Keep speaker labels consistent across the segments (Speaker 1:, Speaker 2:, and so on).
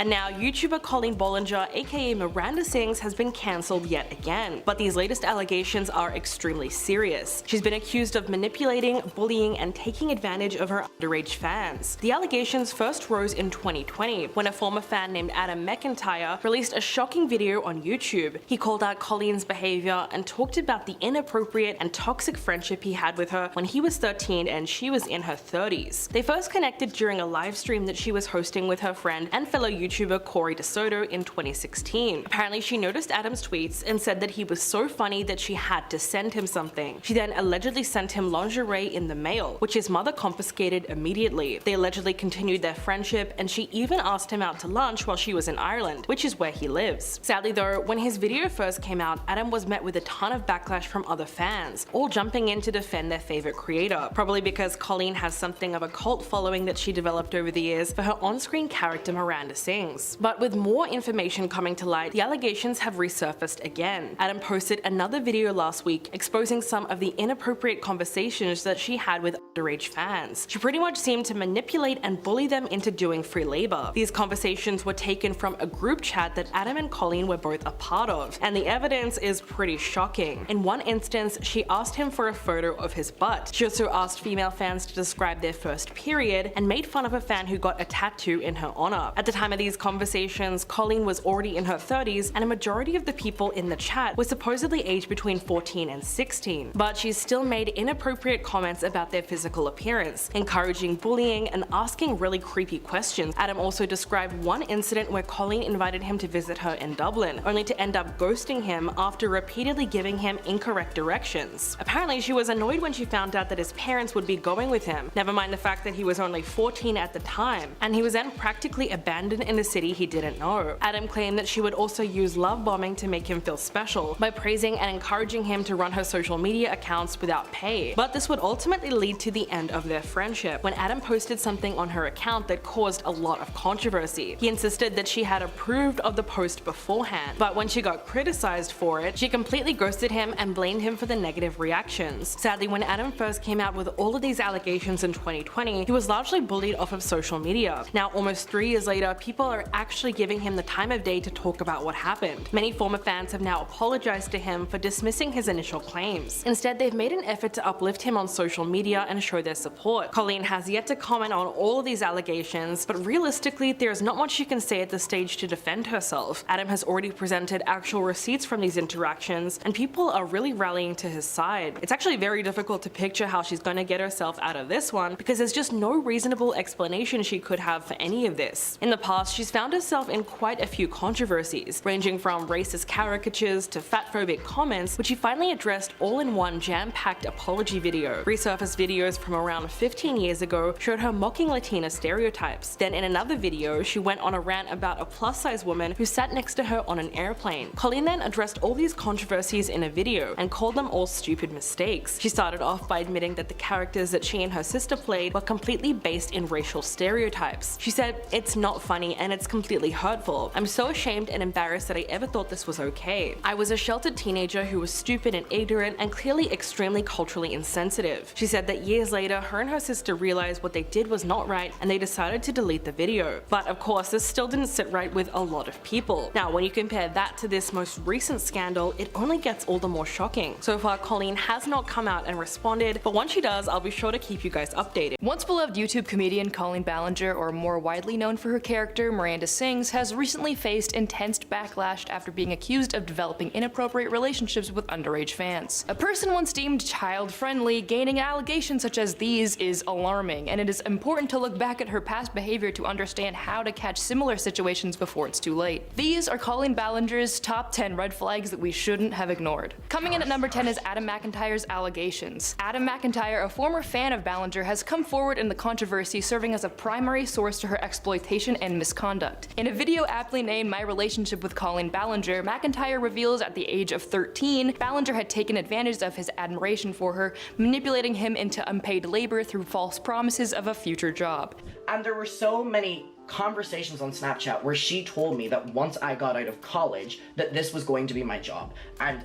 Speaker 1: And now YouTuber Colleen Bollinger, aka Miranda Sings, has been cancelled yet again. But these latest allegations are extremely serious. She's been accused of manipulating, bullying, and taking advantage of her underage fans. The allegations first rose in 2020 when a former fan named Adam McIntyre released a shocking video on YouTube. He called out Colleen's behavior and talked about the inappropriate and toxic friendship he had with her when he was 13 and she was in her 30s. They first connected during a live stream that she was hosting with her friend and fellow YouTuber Corey DeSoto in 2016. Apparently, she noticed Adam's tweets and said that he was so funny that she had to send him something. She then allegedly sent him lingerie in the mail, which his mother confiscated immediately. They allegedly continued their friendship, and she even asked him out to lunch while she was in Ireland, which is where he lives. Sadly though, when his video first came out, Adam was met with a ton of backlash from other fans, all jumping in to defend their favorite creator, probably because Colleen has something of a cult following that she developed over the years for her on-screen character Miranda Sings. But with more information coming to light, the allegations have resurfaced again. Adam posted another video last week exposing some of the inappropriate conversations that she had with underage fans. She pretty much seemed to manipulate and bully them into doing free labor. These conversations were taken from a group chat that Adam and Colleen were both a part of, and the evidence is pretty shocking. In one instance, she asked him for a photo of his butt. She also asked female fans to describe their first period and made fun of a fan who got a tattoo in her honor. At the time of these conversations, Colleen was already in her 30s, and a majority of the people in the chat were supposedly aged between 14 and 16. But she still made inappropriate comments about their physical appearance, encouraging bullying and asking really creepy questions. Adam also described one incident where Colleen invited him to visit her in Dublin, only to end up ghosting him after repeatedly giving him incorrect directions. Apparently, she was annoyed when she found out that his parents would be going with him, never mind the fact that he was only 14 at the time, and he was then practically abandoned in a city he didn't know. Adam claimed that she would also use love bombing to make him feel special by praising and encouraging him to run her social media accounts without pay. But this would ultimately lead to the end of their friendship when Adam posted something on her account that caused a lot of controversy. He insisted that she had approved of the post beforehand, but when she got criticized for it, she completely ghosted him and blamed him for the negative reactions. Sadly, when Adam first came out with all of these allegations in 2020, he was largely bullied off of social media. Now, almost 3 years later, people are actually giving him the time of day to talk about what happened. Many former fans have now apologized to him for dismissing his initial claims. Instead, they've made an effort to uplift him on social media and show their support. Colleen has yet to comment on all of these allegations, but realistically, there's not much she can say at this stage to defend herself. Adam has already presented actual receipts from these interactions, and people are really rallying to his side. It's actually very difficult to picture how she's going to get herself out of this one, because there's just no reasonable explanation she could have for any of this. In the past, she's found herself in quite a few controversies, ranging from racist caricatures to fatphobic comments, which she finally addressed all in one jam-packed apology video. Resurfaced videos from around 15 years ago showed her mocking Latina stereotypes. Then in another video, she went on a rant about a plus-size woman who sat next to her on an airplane. Colleen then addressed all these controversies in a video and called them all stupid mistakes. She started off by admitting that the characters that she and her sister played were completely based in racial stereotypes. She said, "It's not funny and it's completely hurtful. I'm so ashamed and embarrassed that I ever thought this was okay. I was a sheltered teenager who was stupid and ignorant and clearly extremely culturally insensitive." She said that years later, her and her sister realized what they did was not right and they decided to delete the video. But of course, this still didn't sit right with a lot of people. Now, when you compare that to this most recent scandal, it only gets all the more shocking. So far, Colleen has not come out and responded, but once she does, I'll be sure to keep you guys updated.
Speaker 2: Once beloved YouTube comedian Colleen Ballinger, or more widely known for her character Miranda Sings, has recently faced intense backlash after being accused of developing inappropriate relationships with underage fans. A person once deemed child-friendly gaining allegations such as these is alarming, and it is important to look back at her past behavior to understand how to catch similar situations before it's too late. These are Colleen Ballinger's top 10 red flags that we shouldn't have ignored. Coming in at number 10 is Adam McIntyre's allegations. Adam McIntyre, a former fan of Ballinger, has come forward in the controversy, serving as a primary source to her exploitation and misconduct. In a video aptly named My Relationship with Colleen Ballinger, McIntyre reveals at the age of 13, Ballinger had taken advantage of his admiration for her, manipulating him into unpaid labor through false promises of a future job.
Speaker 3: And there were so many conversations on Snapchat where she told me that once I got out of college that this was going to be my job. And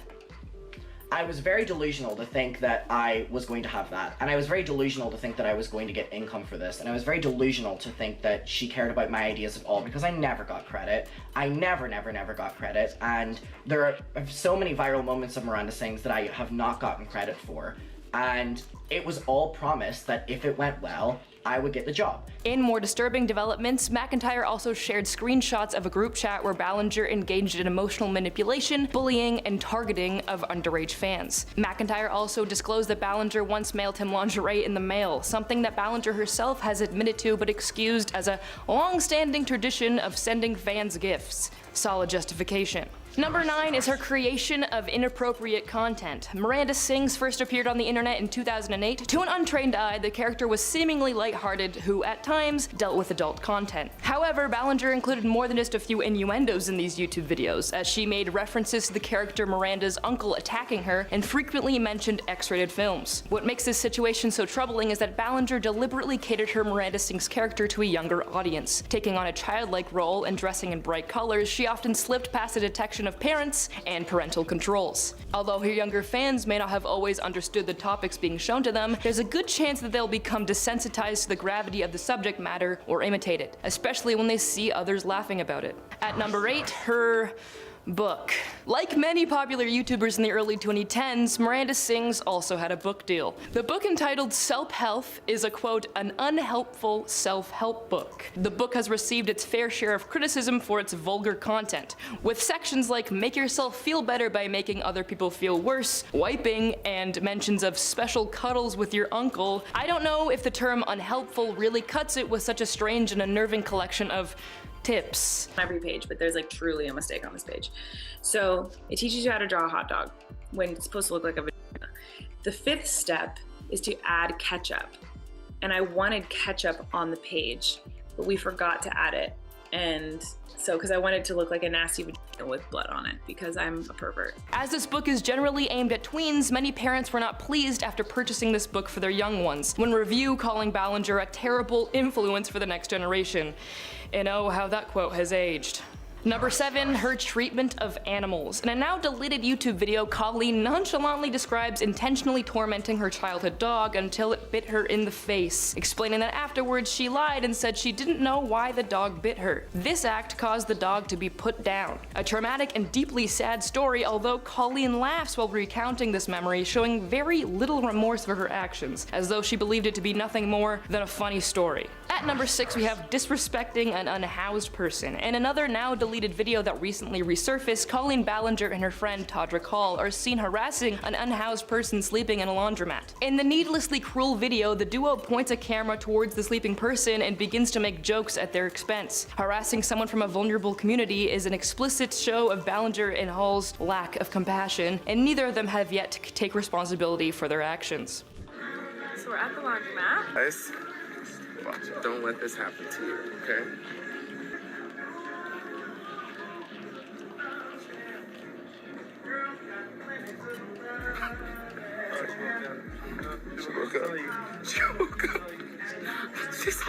Speaker 3: I was very delusional to think that I was going to have that. And I was very delusional to think that I was going to get income for this. And I was very delusional to think that she cared about my ideas at all, because I never got credit. I never got credit. And there are so many viral moments of Miranda Sings that I have not gotten credit for. And it was all promised that if it went well, I would get the job.
Speaker 2: In more disturbing developments, McIntyre also shared screenshots of a group chat where Ballinger engaged in emotional manipulation, bullying, and targeting of underage fans. McIntyre also disclosed that Ballinger once mailed him lingerie in the mail, something that Ballinger herself has admitted to but excused as a long-standing tradition of sending fans gifts. Solid justification. Number 9 is her creation of inappropriate content. Miranda Sings first appeared on the internet in 2008. To an untrained eye, the character was seemingly lighthearted who, at times, dealt with adult content. However, Ballinger included more than just a few innuendos in these YouTube videos, as she made references to the character Miranda's uncle attacking her and frequently mentioned X-rated films. What makes this situation so troubling is that Ballinger deliberately catered her Miranda Sings character to a younger audience. Taking on a childlike role and dressing in bright colors, she often slipped past the detection of parents and parental controls. Although her younger fans may not have always understood the topics being shown to them, there's a good chance that they'll become desensitized to the gravity of the subject matter or imitate it, especially when they see others laughing about it. At number 8, her book. Like many popular YouTubers in the early 2010s, Miranda Sings also had a book deal. The book, entitled Self-Health, is a quote, an unhelpful self-help book. The book has received its fair share of criticism for its vulgar content, with sections like make yourself feel better by making other people feel worse, wiping, and mentions of special cuddles with your uncle. I don't know if the term unhelpful really cuts it with such a strange and unnerving collection of tips.
Speaker 4: Every page, but there's like truly a mistake on this page. So it teaches you how to draw a hot dog when it's supposed to look like a vagina. The 5th step is to add ketchup. And I wanted ketchup on the page, but we forgot to add it. And so, because I wanted it to look like a nasty vagina with blood on it, because I'm a pervert. As
Speaker 2: this book is generally aimed at tweens, many parents were not pleased after purchasing this book for their young ones, when review calling Ballinger a terrible influence for the next generation. And oh, how that quote has aged. Number 7, her treatment of animals. In a now deleted YouTube video, Colleen nonchalantly describes intentionally tormenting her childhood dog until it bit her in the face, explaining that afterwards she lied and said she didn't know why the dog bit her. This act caused the dog to be put down. A traumatic and deeply sad story, although Colleen laughs while recounting this memory, showing very little remorse for her actions, as though she believed it to be nothing more than a funny story. At number 6, we have disrespecting an unhoused person. In another now deleted video that recently resurfaced, Colleen Ballinger and her friend Todrick Hall are seen harassing an unhoused person sleeping in a laundromat. In the needlessly cruel video, the duo points a camera towards the sleeping person and begins to make jokes at their expense. Harassing someone from a vulnerable community is an explicit show of Ballinger and Hall's lack of compassion, and neither of them have yet to take responsibility for their actions.
Speaker 4: So we're at the laundromat.
Speaker 5: Guys, watch it. Don't let this happen to you, okay? She woke up. She woke up. She's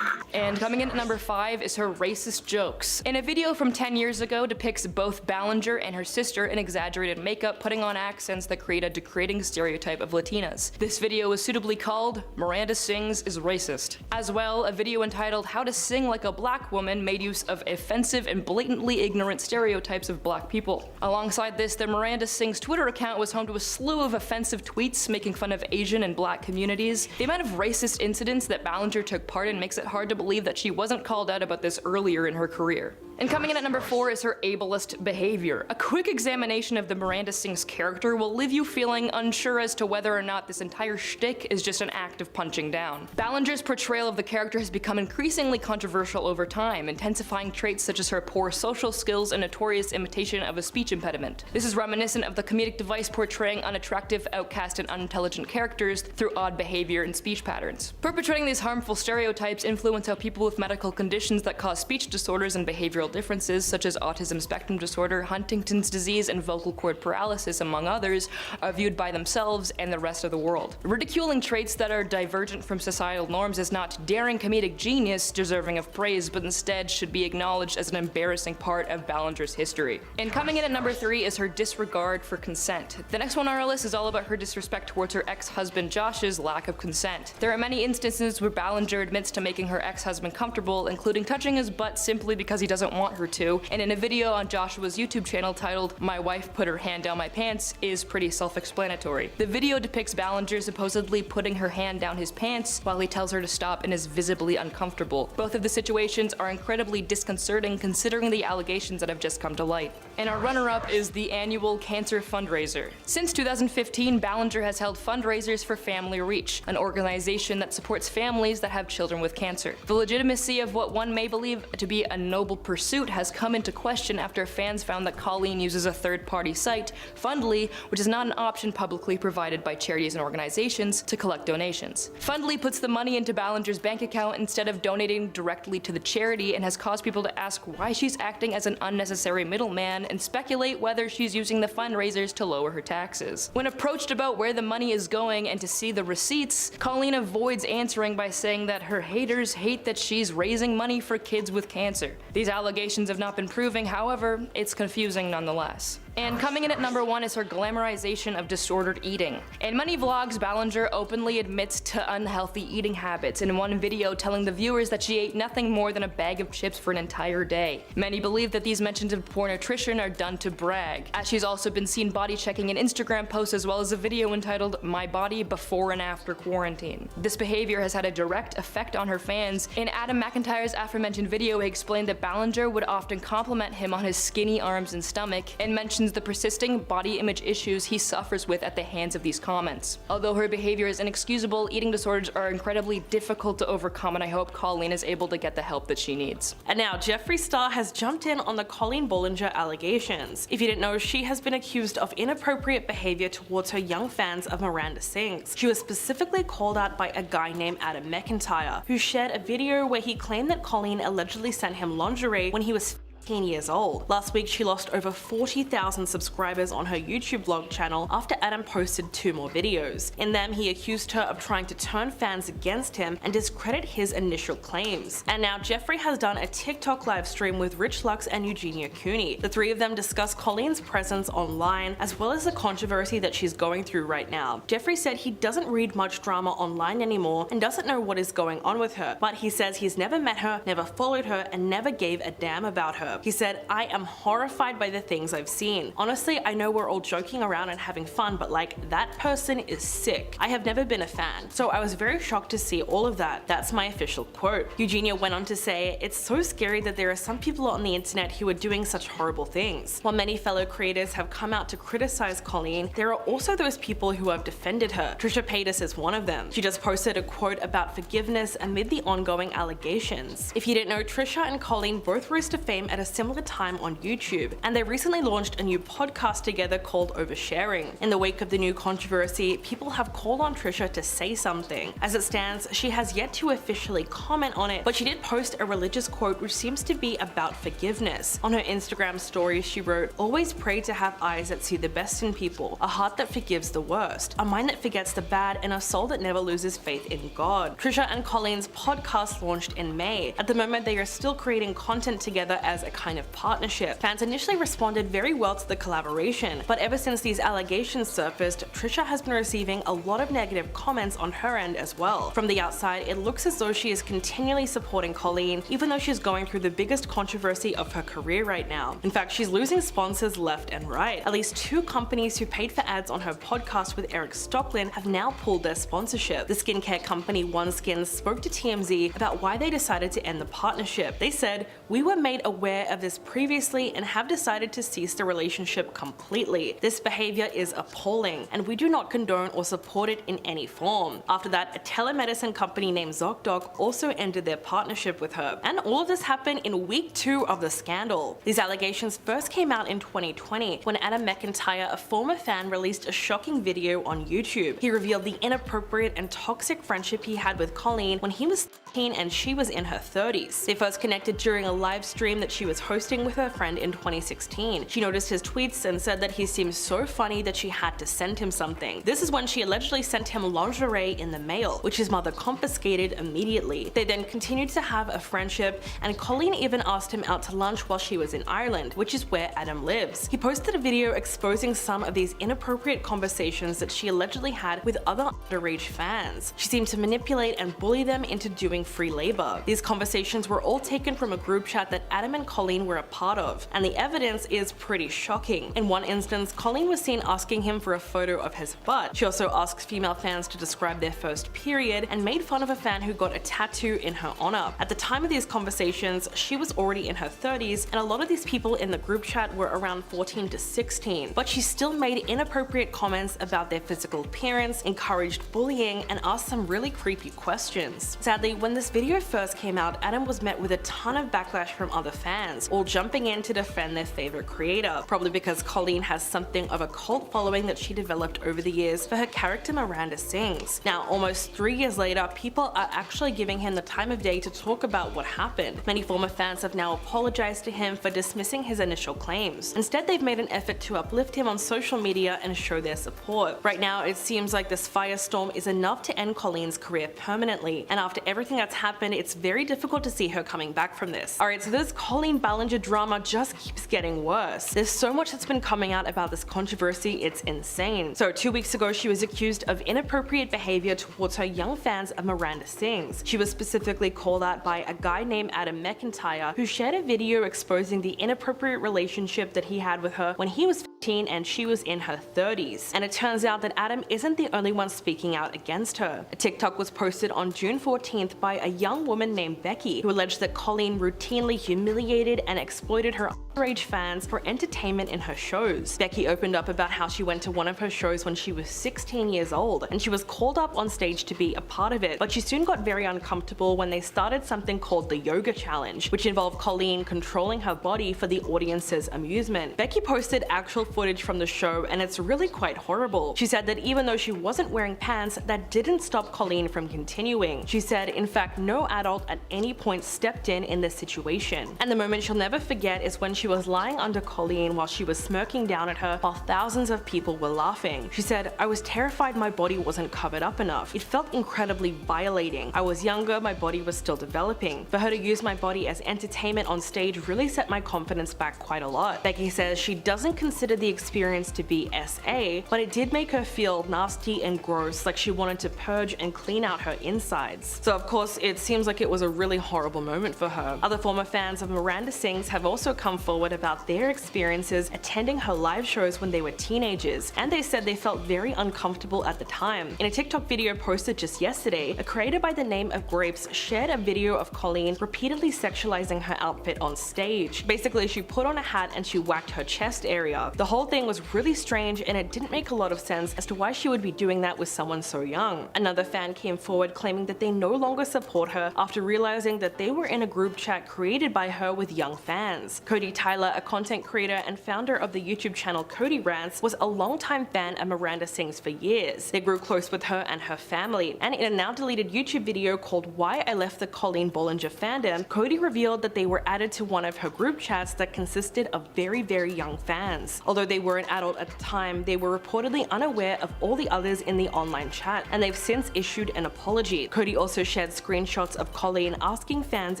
Speaker 2: And coming in at number 5 is her racist jokes. In a video from 10 years ago depicts both Ballinger and her sister in exaggerated makeup putting on accents that create a degrading stereotype of Latinas. This video was suitably called Miranda Sings is Racist. As well, a video entitled How to Sing Like a Black Woman made use of offensive and blatantly ignorant stereotypes of black people. Alongside this, the Miranda Sings Twitter account was home to a slew of offensive tweets making fun of Asian and black communities. The amount of racist incidents that Ballinger took part in makes it hard to believe that she wasn't called out about this earlier in her career. And coming in at number 4 is her ableist behavior. A quick examination of the Miranda Sings character will leave you feeling unsure as to whether or not this entire shtick is just an act of punching down. Ballinger's portrayal of the character has become increasingly controversial over time, intensifying traits such as her poor social skills and notorious imitation of a speech impediment. This is reminiscent of the comedic device portraying unattractive, outcast, and unintelligent characters through odd behavior and speech patterns. Perpetrating these harmful stereotypes influence how people with medical conditions that cause speech disorders and behavioral behavioral differences such as autism spectrum disorder, Huntington's disease, and vocal cord paralysis, among others, are viewed by themselves and the rest of the world. Ridiculing traits that are divergent from societal norms is not daring comedic genius deserving of praise, but instead should be acknowledged as an embarrassing part of Ballinger's history. And coming in at number 3 is her disregard for consent. The next one on our list is all about her disrespect towards her ex-husband Josh's lack of consent. There are many instances where Ballinger admits to making her ex-husband comfortable, including touching his butt simply because he doesn't want her to, and in a video on Joshua's YouTube channel titled "My Wife Put Her Hand Down My Pants" is pretty self-explanatory. The video depicts Ballinger supposedly putting her hand down his pants while he tells her to stop and is visibly uncomfortable. Both of the situations are incredibly disconcerting considering the allegations that have just come to light. And our runner-up is the annual cancer fundraiser. Since 2015, Ballinger has held fundraisers for Family Reach, an organization that supports families that have children with cancer. The legitimacy of what one may believe to be a noble pursuit has come into question after fans found that Colleen uses a third-party site, Fundly, which is not an option publicly provided by charities and organizations, to collect donations. Fundly puts the money into Ballinger's bank account instead of donating directly to the charity, and has caused people to ask why she's acting as an unnecessary middleman and speculate whether she's using the fundraisers to lower her taxes. When approached about where the money is going and to see the receipts, Colleen avoids answering by saying that her haters hate that she's raising money for kids with cancer. These allegations have not been proven, however, it's confusing nonetheless. And coming in at number 1 is her glamorization of disordered eating. In many vlogs, Ballinger openly admits to unhealthy eating habits, in one video telling the viewers that she ate nothing more than a bag of chips for an entire day. Many believe that these mentions of poor nutrition are done to brag, as she's also been seen body checking in Instagram posts as well as a video entitled "My Body Before and After Quarantine." This behavior has had a direct effect on her fans. In Adam McIntyre's aforementioned video, he explained that Ballinger would often compliment him on his skinny arms and stomach, and mentions the persisting body image issues he suffers with at the hands of these comments. Although her behavior is inexcusable, eating disorders are incredibly difficult to overcome, and I hope Colleen is able to get the help that she needs.
Speaker 1: And now Jeffree Star has jumped in on the Colleen Bollinger allegations. If you didn't know, she has been accused of inappropriate behavior towards her young fans of Miranda Sings. She was specifically called out by a guy named Adam McIntyre, who shared a video where he claimed that Colleen allegedly sent him lingerie when he was 15 years old. Last week, she lost over 40,000 subscribers on her YouTube vlog channel after Adam posted 2 more videos. In them, he accused her of trying to turn fans against him and discredit his initial claims. And now Jeffree has done a TikTok live stream with Rich Lux and Eugenia Cooney. The 3 of them discuss Colleen's presence online as well as the controversy that she's going through right now. Jeffree said he doesn't read much drama online anymore and doesn't know what is going on with her, but he says he's never met her, never followed her, and never gave a damn about her. He said, "I am horrified by the things I've seen. Honestly, I know we're all joking around and having fun, but like, that person is sick. I have never been a fan. So I was very shocked to see all of that." That's my official quote. Eugenia went on to say, "It's so scary that there are some people on the internet who are doing such horrible things. While many fellow creators have come out to criticize Colleen, there are also those people who have defended her. Trisha Paytas is one of them. She just posted a quote about forgiveness amid the ongoing allegations." If you didn't know, Trisha and Colleen both rose to fame at a similar time on YouTube, and they recently launched a new podcast together called Oversharing. In the wake of the new controversy, people have called on Trisha to say something. As it stands, she has yet to officially comment on it, but she did post a religious quote which seems to be about forgiveness. On her Instagram story, she wrote, "Always pray to have eyes that see the best in people, a heart that forgives the worst, a mind that forgets the bad, and a soul that never loses faith in God." Trisha and Colleen's podcast launched in May. At the moment, they are still creating content together as a kind of partnership. Fans initially responded very well to the collaboration, but ever since these allegations surfaced, Trisha has been receiving a lot of negative comments on her end as well. From the outside, it looks as though she is continually supporting Colleen, even though she's going through the biggest controversy of her career right now. In fact, she's losing sponsors left and right. At least 2 companies who paid for ads on her podcast with Eric Stocklin have now pulled their sponsorship. The skincare company OneSkin spoke to TMZ about why they decided to end the partnership. They said, "We were made aware of this previously and have decided to cease the relationship completely. This behavior is appalling, and we do not condone or support it in any form." After that, a telemedicine company named ZocDoc also ended their partnership with her. And all of this happened in week 2 of the scandal. These allegations first came out in 2020 when Adam McIntyre, a former fan, released a shocking video on YouTube. He revealed the inappropriate and toxic friendship he had with Colleen when he was 15 and she was in her 30s. They first connected during a live stream that she was hosting with her friend in 2016. She noticed his tweets and said that he seemed so funny that she had to send him something. This is when she allegedly sent him lingerie in the mail, which his mother confiscated immediately. They then continued to have a friendship, and Colleen even asked him out to lunch while she was in Ireland, which is where Adam lives. He posted a video exposing some of these inappropriate conversations that she allegedly had with other underage fans. She seemed to manipulate and bully them into doing free labor. These conversations were all taken from a group chat that Adam and Colleen were a part of, and the evidence is pretty shocking. In one instance, Colleen was seen asking him for a photo of his butt. She also asked female fans to describe their first period and made fun of a fan who got a tattoo in her honor. At the time of these conversations, she was already in her 30s, and a lot of these people in the group chat were around 14 to 16, but she still made inappropriate comments about their physical appearance, encouraged bullying, and asked some really creepy questions. Sadly, when this video first came out, Adam was met with a ton of backlash from other fans, all jumping in to defend their favorite creator, probably because Colleen has something of a cult following that she developed over the years for her character Miranda Sings. Now, almost 3 years later, people are actually giving him the time of day to talk about what happened. Many former fans have now apologized to him for dismissing his initial claims. Instead, they've made an effort to uplift him on social media and show their support. Right now, it seems like this firestorm is enough to end Colleen's career permanently, and after everything that's happened, it's very difficult to see her coming back from this. Alright, so this Colleen Ballinger drama just keeps getting worse. There's so much that's been coming out about this controversy, it's insane. So 2 weeks ago, she was accused of inappropriate behavior towards her young fans of Miranda Sings. She was specifically called out by a guy named Adam McIntyre, who shared a video exposing the inappropriate relationship that he had with her when he was 15 and she was in her 30s. And it turns out that Adam isn't the only one speaking out against her. A TikTok was posted on June 14th by a young woman named Becky, who alleged that Colleen routinely humiliated and exploited her underage fans for entertainment in her shows. Becky opened up about how she went to one of her shows when she was 16 years old, and she was called up on stage to be a part of it, but she soon got very uncomfortable when they started something called the Yoga Challenge, which involved Colleen controlling her body for the audience's amusement. Becky posted actual footage from the show, and it's really quite horrible. She said that even though she wasn't wearing pants, that didn't stop Colleen from continuing. She said, in fact, no adult at any point stepped in this situation. And the moment she'll never forget is when she was lying under Colleen while she was smirking down at her while thousands of people were laughing. She said, "I was terrified my body wasn't covered up enough. It felt incredibly violating. I was younger, my body was still developing. For her to use my body as entertainment on stage really set my confidence back quite a lot." Becky says she doesn't consider the experience to be SA, but it did make her feel nasty and gross, like she wanted to purge and clean out her insides. So of course, it seems like it was a really horrible moment for her. Other former fans of Miranda Sings have also come forward about their experiences attending her live shows when they were teenagers, and they said they felt very uncomfortable at the time. In a TikTok video posted just yesterday, a creator by the name of Grapes shared a video of Colleen repeatedly sexualizing her outfit on stage. Basically, she put on a hat and she whacked her chest area. The whole thing was really strange, and it didn't make a lot of sense as to why she would be doing that with someone so young. Another fan came forward claiming that they no longer support her after realizing that they were in a group chat created by her with young fans. Cody Tyler, a content creator and founder of the YouTube channel Cody Rants, was a longtime fan of Miranda Sings for years. They grew close with her and her family, and in a now deleted YouTube video called Why I Left the Colleen Bollinger Fandom, Cody revealed that they were added to one of her group chats that consisted of very young fans. Although they were an adult at the time, they were reportedly unaware of all the others in the online chat, and they've since issued an apology. Cody also shared screenshots of Colleen asking fans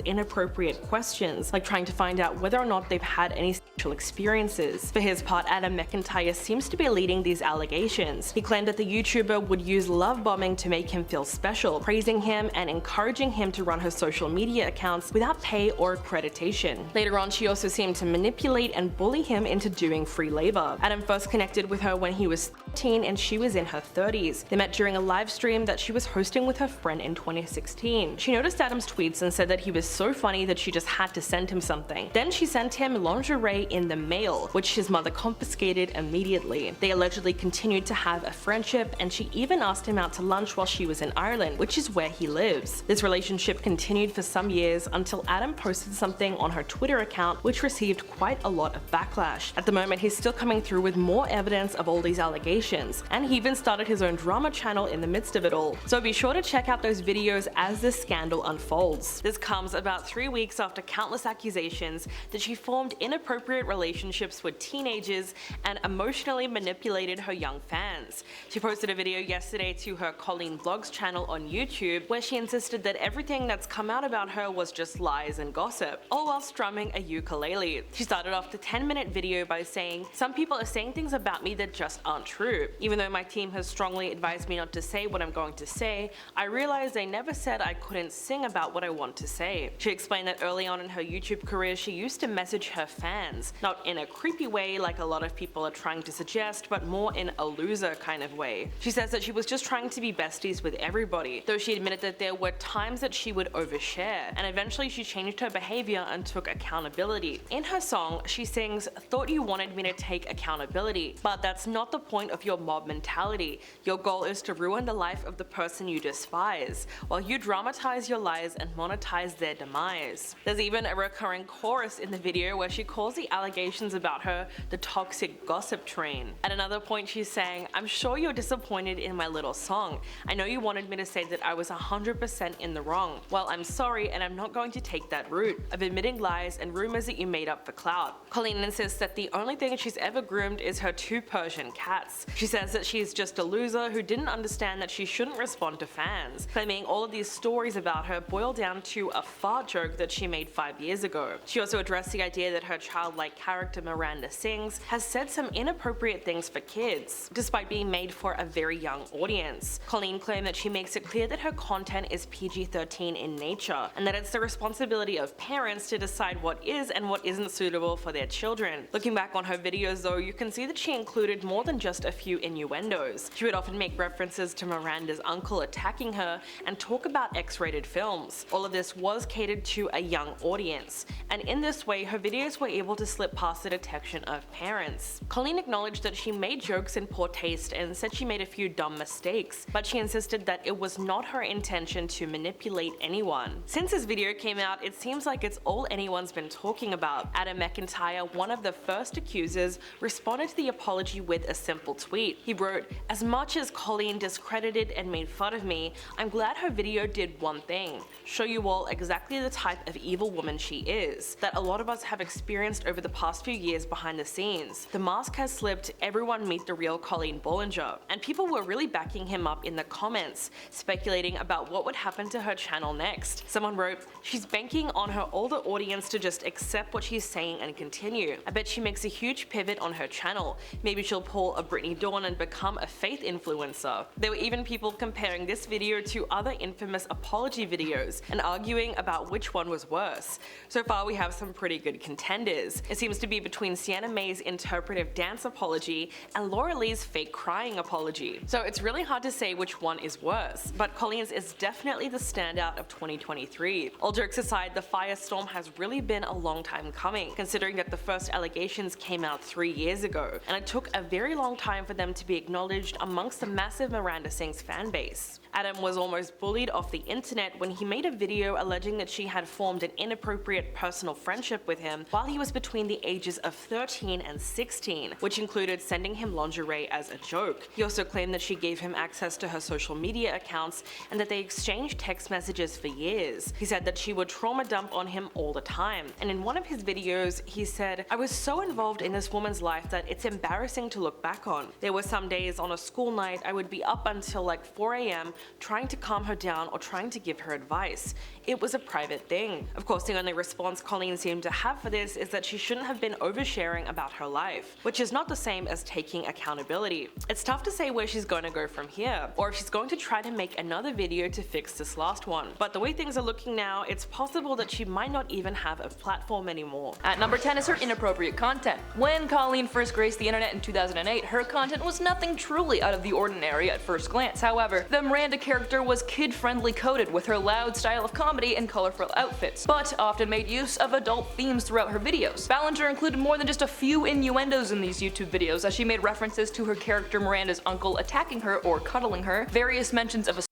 Speaker 1: inappropriate questions, like trying to find out whether or not they've had any sexual experiences. For his part, Adam McIntyre seems to be leading these allegations. He claimed that the YouTuber would use love bombing to make him feel special, praising him and encouraging him to run her social media accounts without pay or accreditation. Later on, she also seemed to manipulate and bully him into doing free labor. Adam first connected with her when he was 13 and she was in her 30s. They met during a live stream that she was hosting with her friend in 2016. She noticed Adam's tweets and said that he was so funny that she just had to send him something. Then she sent him lingerie in the mail, which his mother confiscated immediately. They allegedly continued to have a friendship, and she even asked him out to lunch while she was in Ireland, which is where he lives. This relationship continued for some years until Adam posted something on her Twitter account which received quite a lot of backlash. At the moment, he's still coming through with more evidence of all these allegations, allegations, and he even started his own drama channel in the midst of it all. So be sure to check out those videos as this scandal unfolds. This comes about 3 weeks after countless accusations that she formed inappropriate relationships with teenagers and emotionally manipulated her young fans. She posted a video yesterday to her Colleen Vlogs channel on YouTube where she insisted that everything that's come out about her was just lies and gossip, all while strumming a ukulele. She started off the 10-minute video by saying, "Some people are saying things about me that just aren't true. Even though my team has strongly advised me not to say what I'm going to say, I realized they never said I couldn't sing about what I want to say." She explained that early on in her YouTube career she used to message her fans, not in a creepy way like a lot of people are trying to suggest, but more in a loser kind of way. She says that she was just trying to be besties with everybody, though she admitted that there were times that she would overshare, and eventually she changed her behavior and took accountability. In her song, she sings, "Thought you wanted me to take accountability, but that's not the point of your mob mentality. Your goal is to ruin the life of the person you despise, while you dramatize your lies and monetize their demise." There's even a recurring chorus in the video where she calls the allegations about her the toxic gossip train. At another point she's saying, "I'm sure you're disappointed in my little song. I know you wanted me to say that I was 100% in the wrong. Well, I'm sorry, and I'm not going to take that route of admitting lies and rumors that you made up for clout." Colleen insists that the only thing she's ever groomed is her 2 Persian cats. She says that she's just a loser who didn't understand that she shouldn't respond to fans, claiming all of these stories about her boil down to a fart joke that she made 5 years ago. She also addressed the idea that her childlike character Miranda Sings has said some inappropriate things for kids, despite being made for a very young audience. Colleen claimed that she makes it clear that her content is PG-13 in nature, and that it's the responsibility of parents to decide what is and what isn't suitable for their children. Looking back on her videos though, you can see that she included more than just a few innuendos. She would often make references to Miranda's uncle attacking her and talk about X-rated films. All of this was catered to a young audience, and in this way her videos were able to slip past the detection of parents. Colleen acknowledged that she made jokes in poor taste and said she made a few dumb mistakes, but she insisted that it was not her intention to manipulate anyone. Since this video came out, it seems like it's all anyone's been talking about. Adam McIntyre, one of the first accusers, responded to the apology with a simple tweet. He wrote, "As much as Colleen discredited and made fun of me, I'm glad her video did one thing, show you all exactly the type of evil woman she is, that a lot of us have experienced over the past few years behind the scenes. The mask has slipped, everyone meet the real Colleen Bollinger." And people were really backing him up in the comments, speculating about what would happen to her channel next. Someone wrote, "She's banking on her older audience to just accept what she's saying and continue. I bet she makes a huge pivot on her channel. Maybe she'll pull a Brittany Dawn and become a faith influencer." There were even people comparing this video to other infamous apology videos and arguing about which one was worse. So far we have some pretty good contenders. It seems to be between Sienna May's interpretive dance apology and Laura Lee's fake crying apology. So it's really hard to say which one is worse, but Colleen's is definitely the standout of 2023. All jokes aside, the firestorm has really been a long time coming, considering that the first allegations came out 3 years ago, and it took a very long time for them to be acknowledged amongst the massive Miranda Sings fanbase. Adam was almost bullied off the internet when he made a video alleging that she had formed an inappropriate personal friendship with him while he was between the ages of 13 and 16, which included sending him lingerie as a joke. He also claimed that she gave him access to her social media accounts and that they exchanged text messages for years. He said that she would trauma dump on him all the time, and in one of his videos he said, "I was so involved in this woman's life that it's embarrassing to look back on. There were some days on a school night I would be up until like 4 AM trying to calm her down or trying to give her advice. It was a private thing." Of course, the only response Colleen seemed to have for this is that she shouldn't have been oversharing about her life, which is not the same as taking accountability. It's tough to say where she's going to go from here, or if she's going to try to make another video to fix this last one. But the way things are looking now, it's possible that she might not even have a platform anymore.
Speaker 2: At number 10 is her inappropriate content. When Colleen first graced the internet in 2008, her content was nothing truly out of the ordinary at first glance. However, the Miranda character was kid-friendly coded with her loud style of comedy and colorful outfits, but often made use of adult themes throughout her videos. Ballinger included more than just a few innuendos in these YouTube videos, as she made references to her character Miranda's uncle attacking her or cuddling her, various mentions of a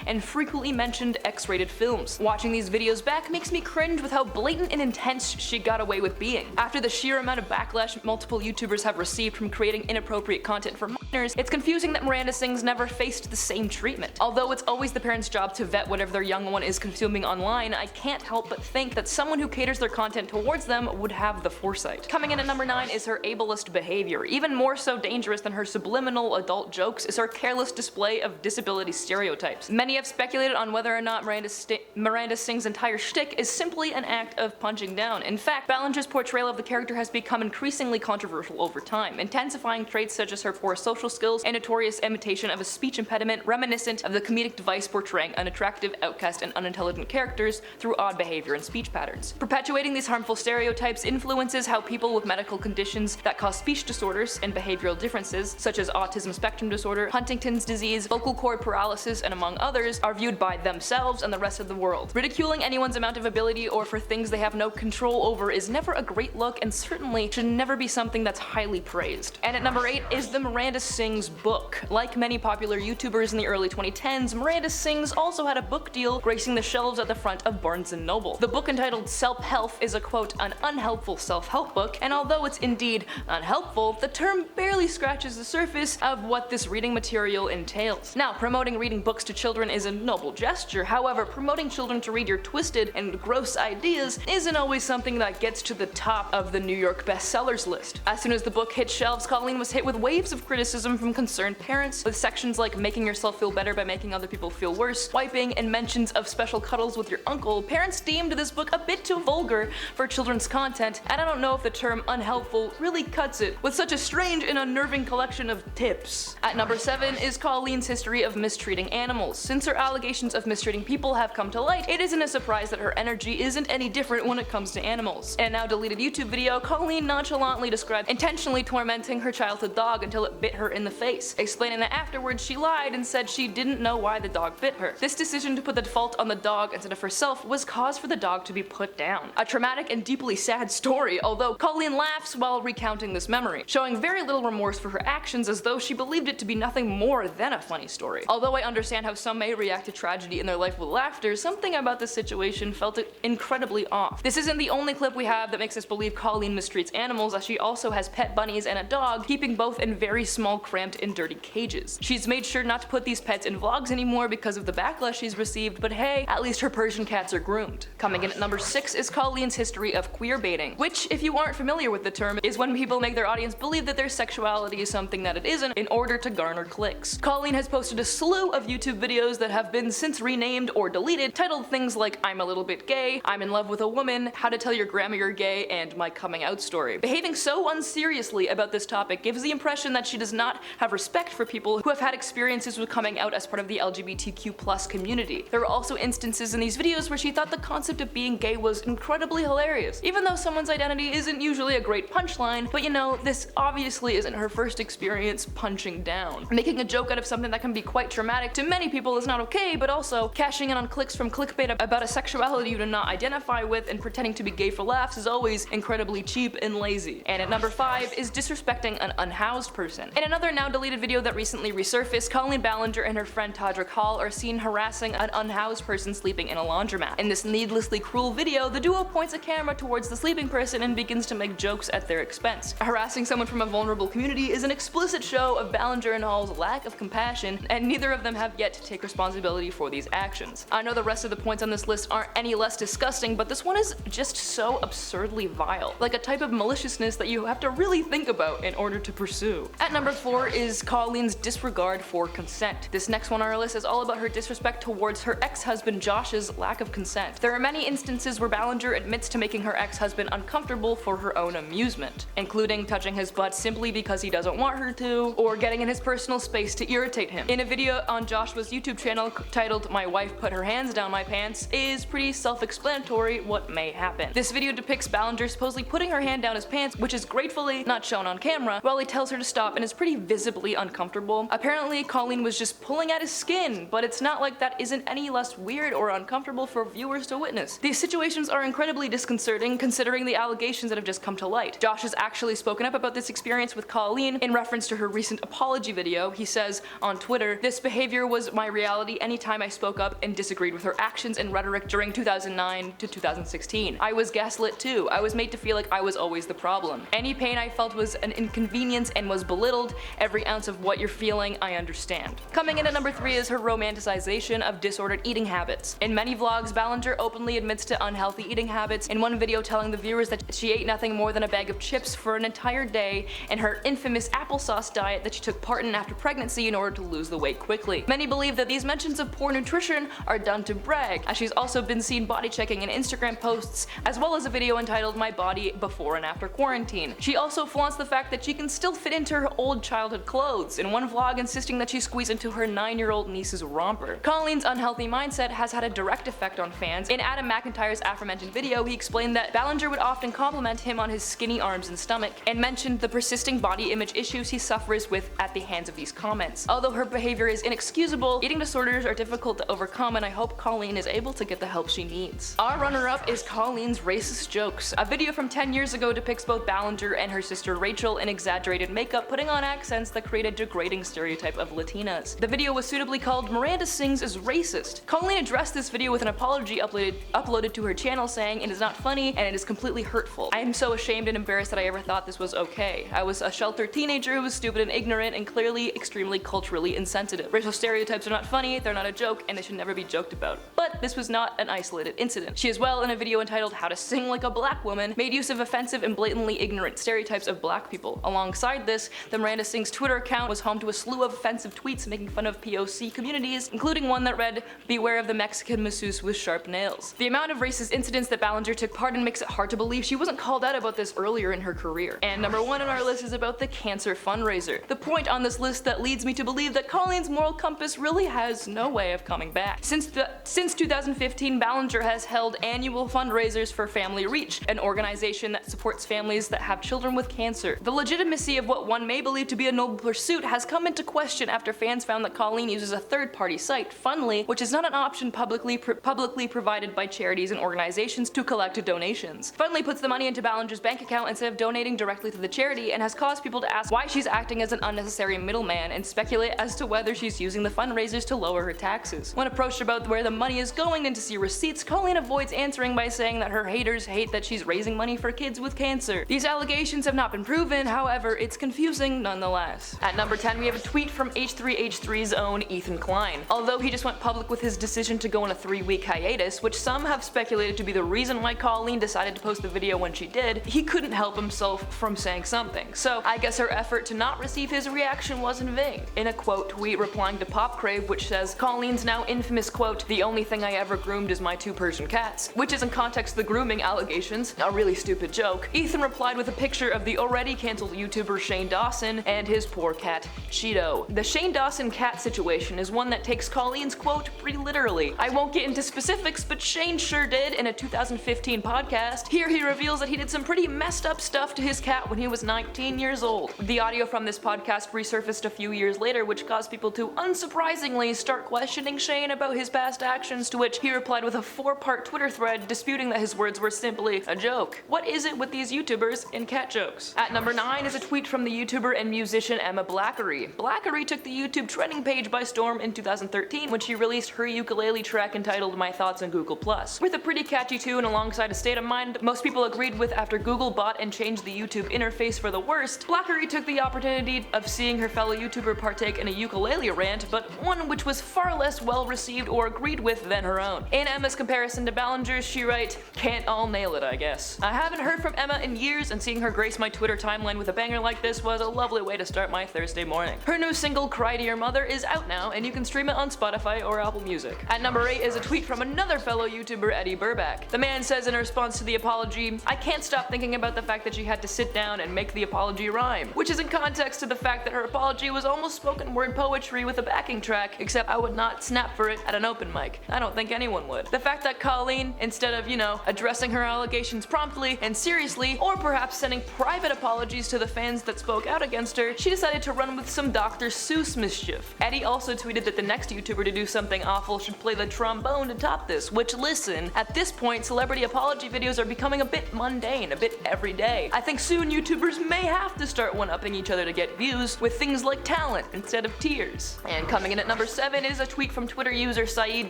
Speaker 2: and frequently mentioned X-rated films. Watching these videos back makes me cringe with how blatant and intense she got away with being. After the sheer amount of backlash multiple YouTubers have received from creating inappropriate content for minors, it's confusing that Miranda Sings never faced the same treatment. Although it's always the parents' job to vet whatever their young one is consuming online, I can't help but think that someone who caters their content towards them would have the foresight. Coming in at number 9 is her ableist behavior. Even more so dangerous than her subliminal adult jokes is her careless display of disability stereotypes. Many have speculated on whether or not Miranda Sings' entire shtick is simply an act of punching down. In fact, Ballinger's portrayal of the character has become increasingly controversial over time, intensifying traits such as her poor social skills and notorious imitation of a speech impediment reminiscent of the comedic device portraying unattractive, outcast, and unintelligent characters through odd behavior and speech patterns. Perpetuating these harmful stereotypes influences how people with medical conditions that cause speech disorders and behavioral differences, such as autism spectrum disorder, Huntington's disease, vocal cord paralysis, and among others, are viewed by themselves and the rest of the world. Ridiculing anyone's amount of ability or for things they have no control over is never a great look and certainly should never be something that's highly praised. And at number 8 is the Miranda Sings book. Like many popular YouTubers in the early 2010s, Miranda Sings also had a book deal gracing the shelves at the front of Barnes & Noble. The book, entitled Self-Help, is a quote, an unhelpful self-help book, and although it's indeed unhelpful, the term barely scratches the surface of what this reading material entails. Now, promoting reading books to children is a noble gesture, however, promoting children to read your twisted and gross ideas isn't always something that gets to the top of the New York bestsellers list. As soon as the book hit shelves, Colleen was hit with waves of criticism from concerned parents, with sections like making yourself feel better by making other people feel worse, wiping, and mentions of special cuddles with your uncle. Parents deemed this book a bit too vulgar for children's content, and I don't know if the term unhelpful really cuts it, with such a strange and unnerving collection of tips. At number 7 is Colleen's history of mistreating animals. Since her allegations of mistreating people have come to light, it isn't a surprise that her energy isn't any different when it comes to animals. In a now deleted YouTube video, Colleen nonchalantly described intentionally tormenting her childhood dog until it bit her in the face, explaining that afterwards she lied and said she didn't know why the dog bit her. This decision to put the fault on the dog instead of herself was cause for the dog to be put down. A traumatic and deeply sad story, although Colleen laughs while recounting this memory, showing very little remorse for her actions as though she believed it to be nothing more than a funny story. Although I understand how some may react to tragedy in their life with laughter, something about this situation felt incredibly off. This isn't the only clip we have that makes us believe Colleen mistreats animals, as she also has pet bunnies and a dog, keeping both in very small, cramped, and dirty cages. She's made sure not to put these pets in vlogs anymore because of the backlash she's received, but hey, at least her Persian cats are groomed. Coming in at number 6 is Colleen's history of queerbaiting, which, if you aren't familiar with the term, is when people make their audience believe that their sexuality is something that it isn't in order to garner clicks. Colleen has posted a slew of YouTube videos that have been since renamed or deleted, titled things like I'm a little bit gay, I'm in love with a woman, how to tell your grandma you're gay, and my coming out story. Behaving so unseriously about this topic gives the impression that she does not have respect for people who have had experiences with coming out as part of the LGBTQ+ community. There were also instances in these videos where she thought the concept of being gay was incredibly hilarious, even though someone's identity isn't usually a great punchline, but you know, this obviously isn't her first experience punching down. Making a joke out of something that can be quite traumatic to many people is not okay, but also cashing in on clicks from clickbait about a sexuality you do not identify with and pretending to be gay for laughs is always incredibly cheap and lazy. And at number 5 is disrespecting an unhoused person. In another now deleted video that recently resurfaced, Colleen Ballinger and her friend Todrick Hall are seen harassing an unhoused person sleeping in a laundromat. In this needlessly cruel video, the duo points a camera towards the sleeping person and begins to make jokes at their expense. Harassing someone from a vulnerable community is an explicit show of Ballinger and Hall's lack of compassion, and neither of them have yet to take responsibility for these actions. I know the rest of the points on this list aren't any less disgusting, but this one is just so absurdly vile, like a type of maliciousness that you have to really think about in order to pursue. At number 4 is Colleen's disregard for consent. This next one on our list is all about her disrespect towards her ex-husband Josh's lack of consent. There are many instances where Ballinger admits to making her ex-husband uncomfortable for her own amusement, including touching his butt simply because he doesn't want her to, or getting in his personal space to irritate him. In a video on Joshua's YouTube channel titled "My Wife Put Her Hands Down My Pants" is pretty self-explanatory what may happen. This video depicts Ballinger supposedly putting her hand down his pants, which is gratefully not shown on camera, while he tells her to stop and is pretty visibly uncomfortable. Apparently, Colleen was just pulling at his skin, but it's not like that isn't any less weird or uncomfortable for viewers to witness. These situations are incredibly disconcerting considering the allegations that have just come to light. Josh has actually spoken up about this experience with Colleen in reference to her recent apology video. He says on Twitter, "This behavior was my reality reality anytime I spoke up and disagreed with her actions and rhetoric during 2009 to 2016. I was gaslit too. I was made to feel like I was always the problem. Any pain I felt was an inconvenience and was belittled. Every ounce of what you're feeling, I understand. Coming in at number 3 is her romanticization of disordered eating habits. In many vlogs, Ballinger openly admits to unhealthy eating habits, in one video telling the viewers that she ate nothing more than a bag of chips for an entire day, and her infamous applesauce diet that she took part in after pregnancy in order to lose the weight quickly. Many believe that these mentions of poor nutrition are done to brag, as she's also been seen body checking in Instagram posts, as well as a video entitled My Body Before and After Quarantine. She also flaunts the fact that she can still fit into her old childhood clothes, in one vlog insisting that she squeeze into her 9-year-old niece's romper. Colleen's unhealthy mindset has had a direct effect on fans. In Adam McIntyre's aforementioned video, he explained that Ballinger would often compliment him on his skinny arms and stomach, and mentioned the persisting body image issues he suffers with at the hands of these comments. Although her behavior is inexcusable, eating disorders are difficult to overcome, and I hope Colleen is able to get the help she needs. Our runner-up is Colleen's racist jokes. A video from 10 years ago depicts both Ballinger and her sister Rachel in exaggerated makeup, putting on accents that create a degrading stereotype of Latinas. The video was suitably called Miranda Sings is Racist. Colleen addressed this video with an apology uploaded to her channel, saying it is not funny and it is completely hurtful. I am so ashamed and embarrassed that I ever thought this was okay. I was a sheltered teenager who was stupid and ignorant and clearly extremely culturally insensitive. Racial stereotypes are not funny, they're not a joke, and they should never be joked about. But this was not an isolated incident. She as well, in a video entitled How to Sing Like a Black Woman, made use of offensive and blatantly ignorant stereotypes of black people. Alongside this, the Miranda Sings Twitter account was home to a slew of offensive tweets making fun of POC communities, including one that read, "Beware of the Mexican masseuse with sharp nails." The amount of racist incidents that Ballinger took part in makes it hard to believe she wasn't called out about this earlier in her career. And number 1 on our list is about the cancer fundraiser. The point on this list that leads me to believe that Colleen's moral compass really has no way of coming back. Since 2015, Ballinger has held annual fundraisers for Family Reach, an organization that supports families that have children with cancer. The legitimacy of what one may believe to be a noble pursuit has come into question after fans found that Colleen uses a third-party site, Fundly, which is not an option publicly provided by charities and organizations to collect donations. Fundly puts the money into Ballinger's bank account instead of donating directly to the charity, and has caused people to ask why she's acting as an unnecessary middleman and speculate as to whether she's using the fundraisers to lower her taxes. When approached about where the money is going and to see receipts, Colleen avoids answering by saying that her haters hate that she's raising money for kids with cancer. These allegations have not been proven, however, it's confusing nonetheless. At number 10, we have a tweet from H3H3's own Ethan Klein. Although he just went public with his decision to go on a 3-week hiatus, which some have speculated to be the reason why Colleen decided to post the video when she did, he couldn't help himself from saying something. So I guess her effort to not receive his reaction was in vain. In a quote tweet replying to Pop Crave, which says, Colleen's now infamous quote, "The only thing I ever groomed is my 2 Persian cats," which is in context the grooming allegations, a really stupid joke, Ethan replied with a picture of the already cancelled YouTuber Shane Dawson and his poor cat, Cheeto. The Shane Dawson cat situation is one that takes Colleen's quote pretty literally. I won't get into specifics, but Shane sure did in a 2015 podcast. Here he reveals that he did some pretty messed up stuff to his cat when he was 19 years old. The audio from this podcast resurfaced a few years later, which caused people to unsurprisingly start questioning Shane about his past actions, to which he replied with a 4-part Twitter thread disputing that his words were simply a joke. What is it with these YouTubers and cat jokes? At number 9 is a tweet from the YouTuber and musician Emma Blackery. Blackery took the YouTube trending page by storm in 2013 when she released her ukulele track entitled My Thoughts on Google+. With a pretty catchy tune alongside a state of mind most people agreed with after Google bought and changed the YouTube interface for the worst, Blackery took the opportunity of seeing her fellow YouTuber partake in a ukulele rant, but one which was far less well received or agreed with than her own. In Emma's comparison to Ballinger's, she writes, "Can't all nail it, I guess." I haven't heard from Emma in years, and seeing her grace my Twitter timeline with a banger like this was a lovely way to start my Thursday morning. Her new single, Cry to Your Mother, is out now, and you can stream it on Spotify or Apple Music. At number 8 is a tweet from another fellow YouTuber, Eddie Burback. The man says in response to the apology, "I can't stop thinking about the fact that she had to sit down and make the apology rhyme," which is in context to the fact that her apology was almost spoken word poetry with a backing track, except I would not snap for it at an open mic. I don't think anyone would. The fact that Colleen, instead of, addressing her allegations promptly and seriously, or perhaps sending private apologies to the fans that spoke out against her, she decided to run with some Dr. Seuss mischief. Eddie also tweeted that the next YouTuber to do something awful should play the trombone to top this, which, listen, at this point celebrity apology videos are becoming a bit mundane, a bit everyday. I think soon YouTubers may have to start one-upping each other to get views with things like talent instead of tears. And coming in at number 7 7 is a tweet from Twitter user Syed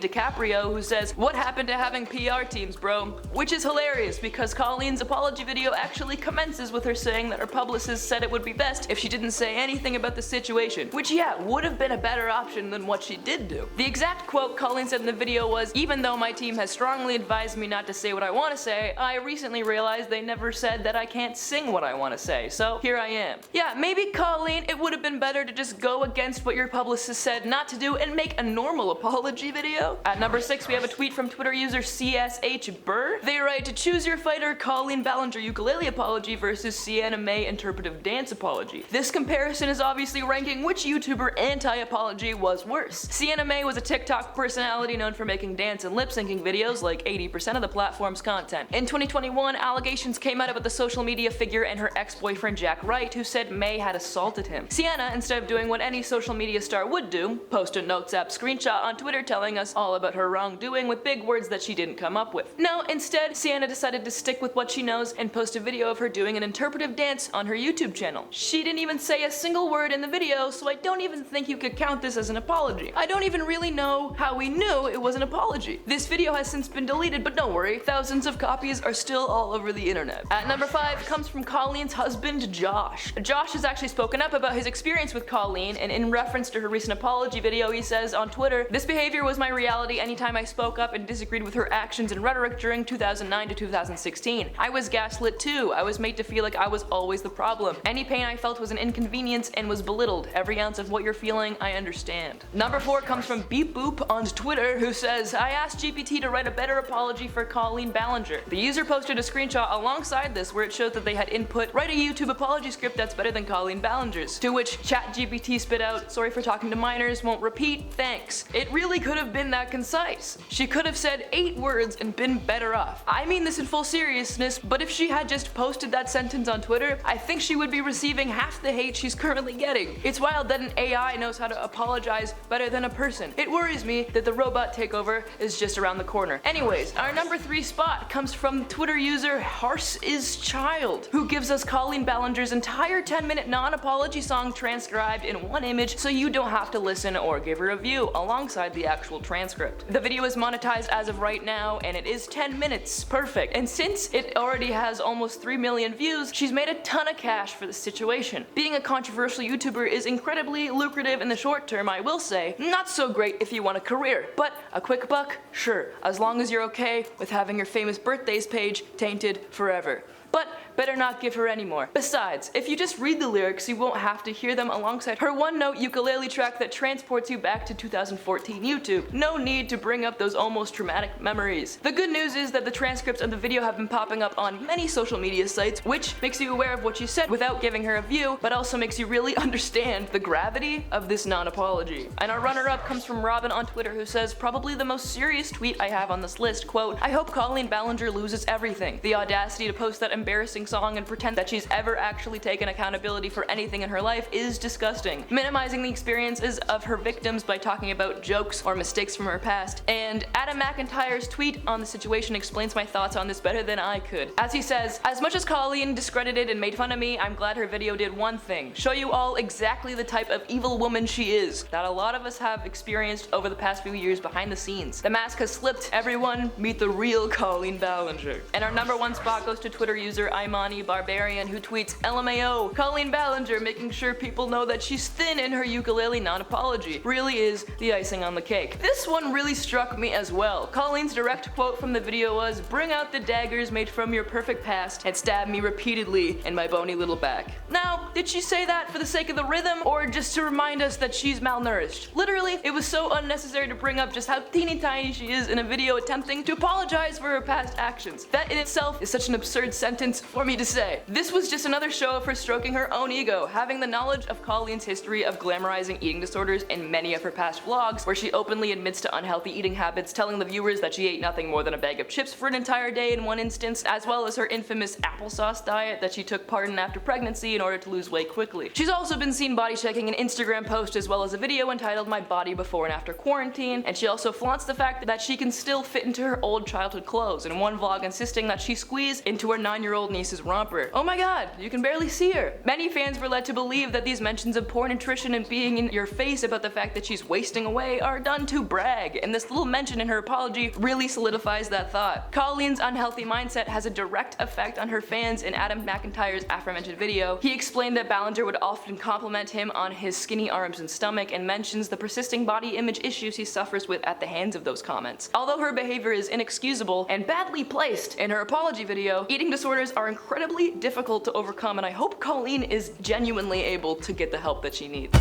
Speaker 2: DiCaprio who says, "What happened to having PR teams, bro?" Which is hilarious because Colleen's apology video actually commences with her saying that her publicist said it would be best if she didn't say anything about the situation, which yeah, would have been a better option than what she did do. The exact quote Colleen said in the video was, "Even though my team has strongly advised me not to say what I want to say, I recently realized they never said that I can't sing what I want to say, so here I am." Yeah, maybe Colleen, it would have been better to just go against what your publicist said not to do and make a normal apology video. At number 6, we have a tweet from Twitter user CSH Burr. They write, "To choose your fighter, Colleen Ballinger ukulele apology versus Sienna May interpretive dance apology. This comparison is obviously ranking which YouTuber anti-apology was worse. Sienna May was a TikTok personality known for making dance and lip syncing videos like 80% of the platform's content. In 2021, allegations came out about the social media figure and her ex-boyfriend Jack Wright, who said May had assaulted him. Sienna, instead of doing what any social media star would do, post a Notes app screenshot on Twitter telling us all about her wrongdoing with big words that she didn't come up with. No, instead, Sienna decided to stick with what she knows and post a video of her doing an interpretive dance on her YouTube channel. She didn't even say a single word in the video, so I don't even think you could count this as an apology. I don't even really know how we knew it was an apology. This video has since been deleted, but don't worry, thousands of copies are still all over the internet." At number 5 comes from Colleen's husband, Josh. Josh has actually spoken up about his experience with Colleen, and in reference to her recent apology video, he says on Twitter, "This behavior was my reality anytime I spoke up and disagreed with her actions and rhetoric during 2009 to 2016. I was gaslit too. I was made to feel like I was always the problem. Any pain I felt was an inconvenience and was belittled. Every ounce of what you're feeling, I understand." Number 4 comes from Beep Boop on Twitter, who says, "I asked GPT to write a better apology for Colleen Ballinger. The user posted a screenshot alongside this where it showed that they had input, write a YouTube apology script that's better than Colleen Ballinger's, to which ChatGPT spit out, sorry for talking to minors, won't repeat, thanks." It really could have been that concise. She could have said 8 words and been better off. I mean this in full seriousness, but if she had just posted that sentence on Twitter, I think she would be receiving half the hate she's currently getting. It's wild that an AI knows how to apologize better than a person. It worries me that the robot takeover is just around the corner. Anyways, our number 3 spot comes from Twitter user HarseIsChild, who gives us Colleen Ballinger's entire 10-minute non-apology song transcribed in one image so you don't have to listen or give a review alongside the actual transcript. The video is monetized as of right now, and it is 10 minutes. Perfect. And since it already has almost 3 million views, she's made a ton of cash for the situation. Being a controversial YouTuber is incredibly lucrative in the short term, I will say. Not so great if you want a career, but a quick buck? Sure, as long as you're okay with having your famous birthdays page tainted forever. But better not give her any more. Besides, if you just read the lyrics, you won't have to hear them alongside her one-note ukulele track that transports you back to 2014 YouTube. No need to bring up those almost traumatic memories. The good news is that the transcripts of the video have been popping up on many social media sites, which makes you aware of what she said without giving her a view, but also makes you really understand the gravity of this non-apology. And our runner-up comes from Robin on Twitter, who says, "Probably the most serious tweet I have on this list, quote, I hope Colleen Ballinger loses everything. The audacity to post that embarrassing song and pretend that she's ever actually taken accountability for anything in her life is disgusting. Minimizing the experiences of her victims by talking about jokes or mistakes from her past." And Adam McIntyre's tweet on the situation explains my thoughts on this better than I could. As he says, "As much as Colleen discredited and made fun of me, I'm glad her video did one thing, show you all exactly the type of evil woman she is, that a lot of us have experienced over the past few years behind the scenes. The mask has slipped. Everyone meet the real Colleen Ballinger." And our number 1 spot goes to Twitter user Imani Barbarian, who tweets, "LMAO, Colleen Ballinger making sure people know that she's thin in her ukulele non-apology. Really is the icing on the cake." This one really struck me as well. Colleen's direct quote from the video was, "Bring out the daggers made from your perfect past and stab me repeatedly in my bony little back." Now, did she say that for the sake of the rhythm or just to remind us that she's malnourished? Literally, it was so unnecessary to bring up just how teeny tiny she is in a video attempting to apologize for her past actions. That in itself is such an absurd sentence for me to say. This was just another show of her stroking her own ego, having the knowledge of Colleen's history of glamorizing eating disorders in many of her past vlogs, where she openly admits to unhealthy eating habits, telling the viewers that she ate nothing more than a bag of chips for an entire day in one instance, as well as her infamous applesauce diet that she took part in after pregnancy in order to lose weight quickly. She's also been seen body checking an Instagram post as well as a video entitled "My Body Before and After Quarantine," and she also flaunts the fact that she can still fit into her old childhood clothes, in one vlog insisting that she squeezed into her 9 9-year-old niece's romper. Oh my god, you can barely see her. Many fans were led to believe that these mentions of poor nutrition and being in your face about the fact that she's wasting away are done to brag, and this little mention in her apology really solidifies that thought. Colleen's unhealthy mindset has a direct effect on her fans. In Adam McIntyre's aforementioned video, he explained that Ballinger would often compliment him on his skinny arms and stomach, and mentions the persisting body image issues he suffers with at the hands of those comments. Although her behavior is inexcusable and badly placed in her apology video, eating disorders are incredibly difficult to overcome, and I hope Colleen is genuinely able to get the help that she needs.